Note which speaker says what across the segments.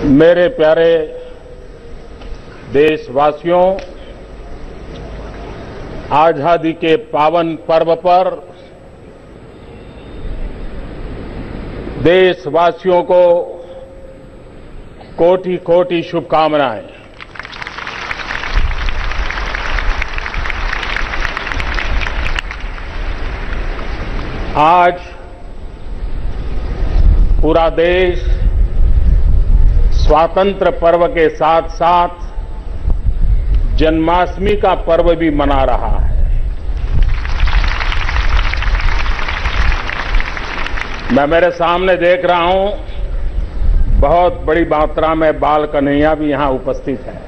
Speaker 1: मेरे प्यारे देशवासियों, आजादी के पावन पर्व पर देशवासियों को कोटि कोटि शुभकामनाएं। आज पूरा देश स्वातंत्र्य पर्व के साथ साथ जन्माष्टमी का पर्व भी मना रहा है। मैं मेरे सामने देख रहा हूं, बहुत बड़ी मात्रा में बाल कन्हैया भी यहां उपस्थित है।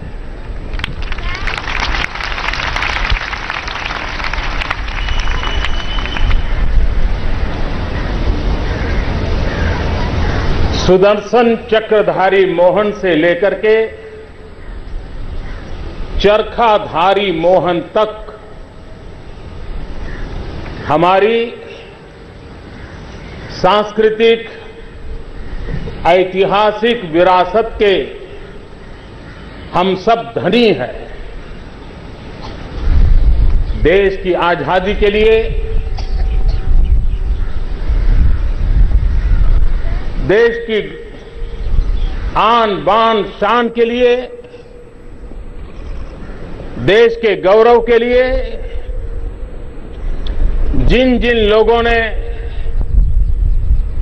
Speaker 1: सुदर्शन चक्रधारी मोहन से लेकर के चरखाधारी मोहन तक हमारी सांस्कृतिक ऐतिहासिक विरासत के हम सब धनी हैं। देश की आजादी के लिए, देश की आन बान शान के लिए, देश के गौरव के लिए जिन जिन लोगों ने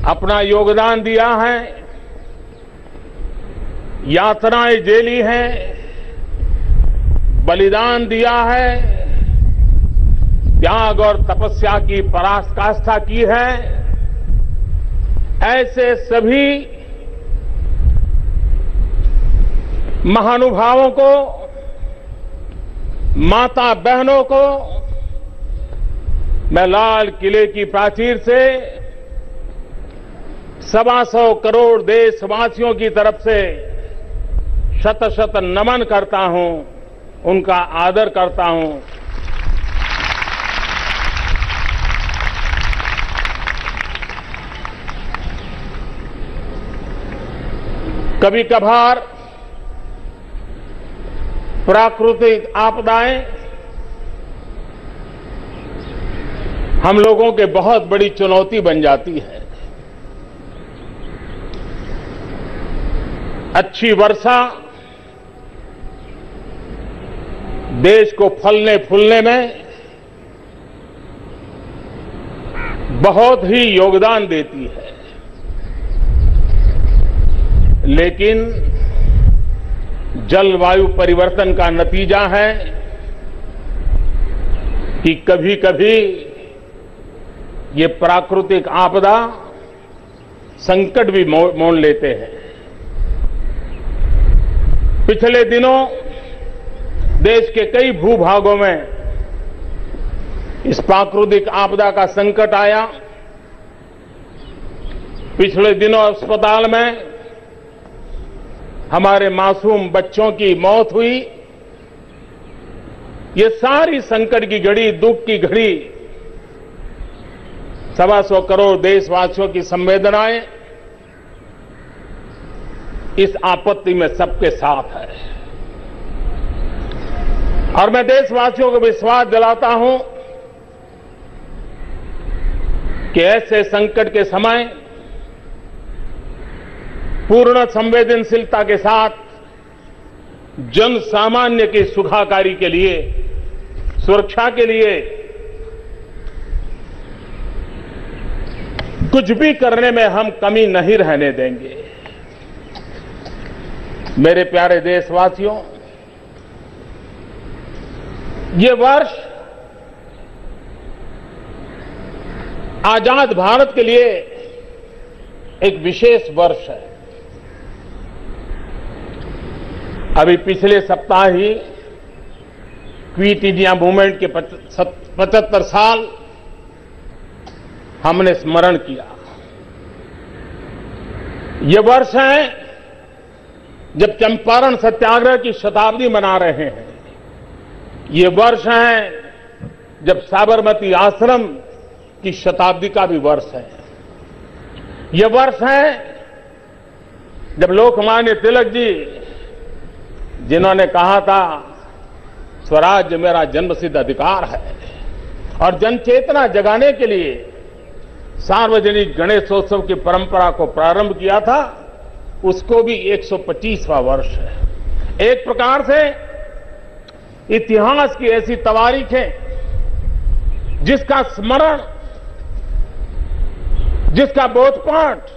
Speaker 1: अपना योगदान दिया है, यातनाएं झेली हैं, बलिदान दिया है, त्याग और तपस्या की पराकाष्ठा की है, ऐसे सभी महानुभावों को, माता बहनों को मैं लाल किले की प्राचीर से 125 करोड़ देशवासियों की तरफ से शत शत नमन करता हूं, उनका आदर करता हूं। कभी कभार प्राकृतिक आपदाएं हम लोगों के बहुत बड़ी चुनौती बन जाती है। अच्छी वर्षा देश को फलने फूलने में बहुत ही योगदान देती है, लेकिन जलवायु परिवर्तन का नतीजा है कि कभी कभी ये प्राकृतिक आपदा संकट भी मोल लेते हैं। पिछले दिनों देश के कई भूभागों में इस प्राकृतिक आपदा का संकट आया। पिछले दिनों अस्पताल में हमारे मासूम बच्चों की मौत हुई। ये सारी संकट की घड़ी, दुख की घड़ी 125 करोड़ देशवासियों की संवेदनाएं इस आपत्ति में सबके साथ है। और मैं देशवासियों को विश्वास दिलाता हूं कि ऐसे संकट के समय पूर्ण संवेदनशीलता के साथ जन सामान्य की सुखाकारी के लिए, सुरक्षा के लिए कुछ भी करने में हम कमी नहीं रहने देंगे। मेरे प्यारे देशवासियों, ये वर्ष आजाद भारत के लिए एक विशेष वर्ष है। अभी पिछले सप्ताह ही क्विट इंडिया मूवमेंट के 75 साल हमने स्मरण किया। ये वर्ष है जब चंपारण सत्याग्रह की शताब्दी मना रहे हैं। ये वर्ष है जब साबरमती आश्रम की शताब्दी का भी वर्ष है। ये वर्ष है जब लोकमान्य तिलक जी, जिन्होंने कहा था स्वराज्य मेरा जन्मसिद्ध अधिकार है, और जनचेतना जगाने के लिए सार्वजनिक गणेशोत्सव की परंपरा को प्रारंभ किया था, उसको भी 125वां वर्ष है। एक प्रकार से इतिहास की ऐसी तवारीख है जिसका स्मरण, जिसका बोधपाठ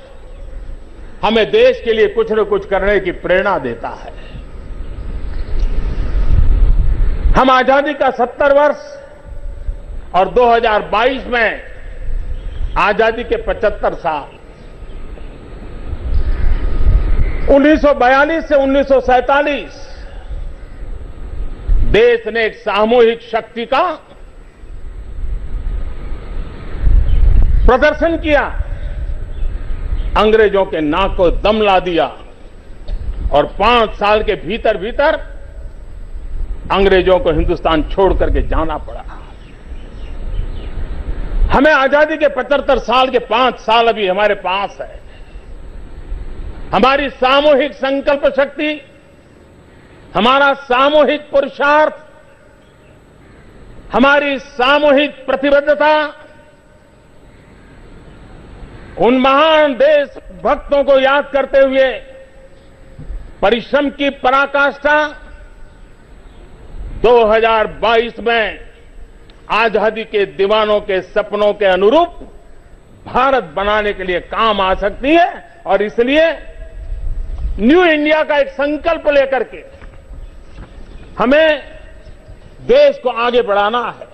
Speaker 1: हमें देश के लिए कुछ न कुछ करने की प्रेरणा देता है। हम आजादी का 70 वर्ष और 2022 में आजादी के 75 साल, 1942 से 1947 देश ने एक सामूहिक शक्ति का प्रदर्शन किया, अंग्रेजों के नाक को दम ला दिया, और 5 साल के भीतर भीतर अंग्रेजों को हिंदुस्तान छोड़ करके जाना पड़ा। हमें आजादी के 75 साल के 5 साल अभी हमारे पास है। हमारी सामूहिक संकल्प शक्ति, हमारा सामूहिक पुरुषार्थ, हमारी सामूहिक प्रतिबद्धता उन महान देशभक्तों को याद करते हुए परिश्रम की पराकाष्ठा 2022 में आजादी के दीवानों के सपनों के अनुरूप भारत बनाने के लिए काम आ सकती है। और इसलिए न्यू इंडिया का एक संकल्प लेकर के हमें देश को आगे बढ़ाना है।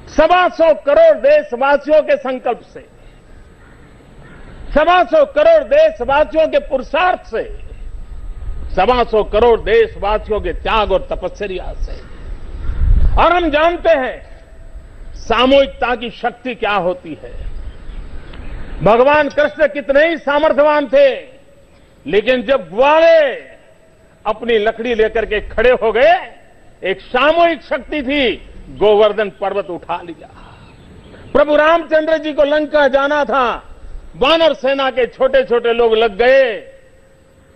Speaker 1: 125 करोड़ देशवासियों के संकल्प से, 125 करोड़ देशवासियों के पुरुषार्थ से, 125 करोड़ देशवासियों के त्याग और तपस्या से। और हम जानते हैं सामूहिकता की शक्ति क्या होती है। भगवान कृष्ण कितने ही सामर्थ्यवान थे, लेकिन जब ग्वाले अपनी लकड़ी लेकर के खड़े हो गए, एक सामूहिक शक्ति थी, गोवर्धन पर्वत उठा लिया। प्रभु रामचंद्र जी को लंका जाना था, वानर सेना के छोटे छोटे लोग लग गए,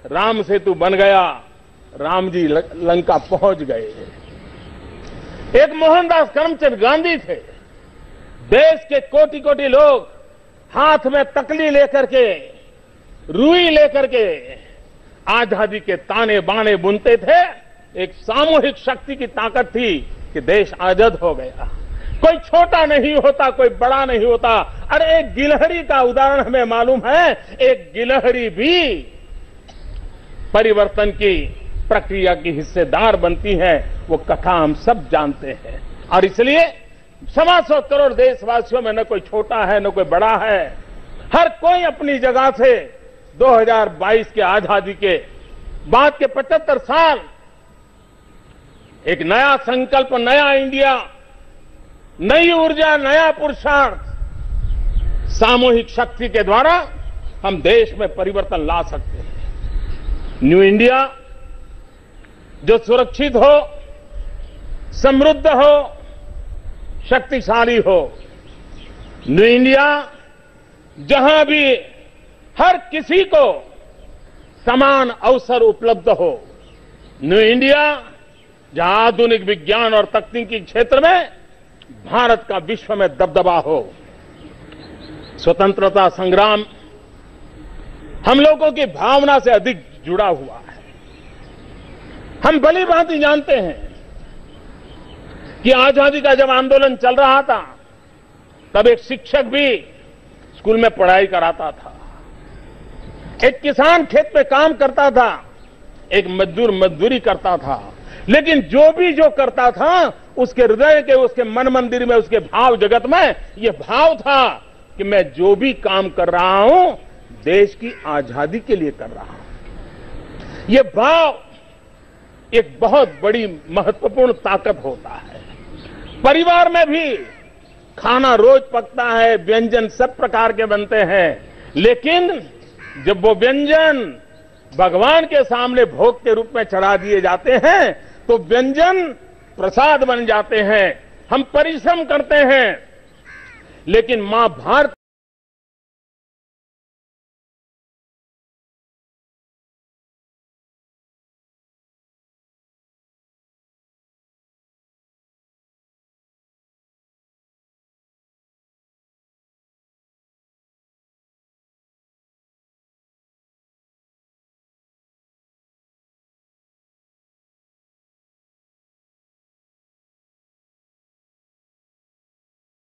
Speaker 1: राम सेतु बन गया, राम जी लंका पहुंच गए। एक मोहनदास करमचंद गांधी थे, देश के कोटि कोटि लोग हाथ में तकली लेकर के, रुई लेकर के आजादी के ताने बाने बुनते थे। एक सामूहिक शक्ति की ताकत थी कि देश आजाद हो गया। कोई छोटा नहीं होता, कोई बड़ा नहीं होता। अरे एक गिलहरी का उदाहरण हमें मालूम है, एक गिलहरी भी परिवर्तन की प्रक्रिया की हिस्सेदार बनती है। वो कथा हम सब जानते हैं। और इसलिए 125 करोड़ देशवासियों में न कोई छोटा है न कोई बड़ा है, हर कोई अपनी जगह से 2022 के आजादी के बाद के 75 साल एक नया संकल्प, नया इंडिया, नई ऊर्जा, नया पुरुषार्थ, सामूहिक शक्ति के द्वारा हम देश में परिवर्तन ला सकते हैं। न्यू इंडिया जो सुरक्षित हो, समृद्ध हो, शक्तिशाली हो। न्यू इंडिया जहां भी हर किसी को समान अवसर उपलब्ध हो। न्यू इंडिया जहां आधुनिक विज्ञान और तकनीकी क्षेत्र में भारत का विश्व में दबदबा हो। स्वतंत्रता संग्राम हम लोगों की भावना से अधिक जुड़ा हुआ है। हम भली भांति जानते हैं कि आजादी का जब आंदोलन चल रहा था, तब एक शिक्षक भी स्कूल में पढ़ाई कराता था, एक किसान खेत में काम करता था, एक मजदूर मजदूरी करता था। लेकिन जो करता था, उसके हृदय के, उसके मन मंदिर में, उसके भाव जगत में यह भाव था कि मैं जो भी काम कर रहा हूं, देश की आजादी के लिए कर रहा हूं। यह भाव एक बहुत बड़ी महत्वपूर्ण ताकत होता है। परिवार में भी खाना रोज पकता है, व्यंजन सब प्रकार के बनते हैं, लेकिन जब वो व्यंजन भगवान के सामने भोग के रूप में चढ़ा दिए जाते हैं, तो व्यंजन प्रसाद बन जाते हैं। हम परिश्रम करते हैं, लेकिन मां भारती